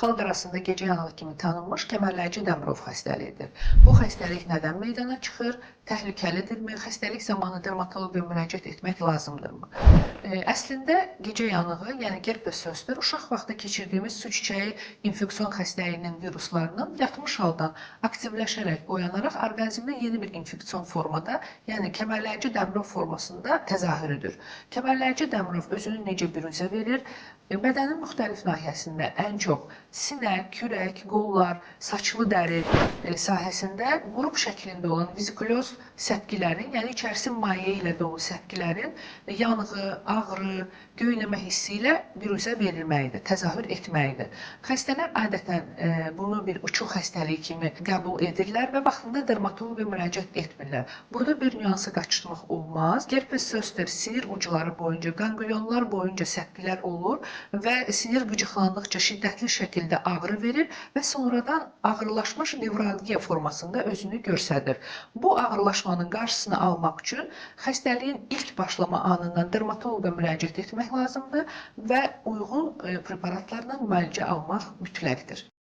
xalq arasında gecə yanığı kimi tanınmış kəmərləyici Dəmirov xəstəliyidir. Bu xəstəlik nədən meydana çıxır? Təhlükəlidirmi? Xəstəlik zamanı dermatoloqa müraciət etmək lazımdırmı? Əslində gecə yanığı, yəni gerpes zoster, uşaq vaxtı keçirdiyimiz su çiçəyi infeksion xəstəliyinin viruslarının yatmış haldan aktivləşərək, oyanaraq orqanizmdə yeni bir infeksion formada, yəni kəmərləyici Dəmirov formasında təzahürüdür. Kəmərləyici Dəmirov özünü necə büruzə verir? Bədənin müxtəlif nahiyəsində, ən çox sinə, kürək, qollar, saçlı dəri sahəsində qrup şəklində olan vizikuloz səpkilərin, yəni içərisi maye ilə dolu səpkilərin yanığı, ağrı, göynəmə hissi ilə büruzə verilməyidir, təzahür etməyidir. Xəstələr adətən bunu bir uçuq xəstəliyi kimi qəbul edirlər və vaxtında dermatoloqa müraciət etmirlər. Burada bir nüansı qaçırmaq olmaz. Gerpes zoster sinir ucları boyunca, qanqlionlar boyunca səpkilər olur və sinir qıcıqlandıqca şiddətli şəkildə ağrı verir və sonradan ağırlaşmış nevralgiya formasında özünü göstərir. Bu ağırlaşmanın qarşısını almaq üçün xəstəliyin ilk başlama anından dermatoloqa müraciət etmək lazımdır və uyğun preparatlarla müalicə almaq mütləqdir.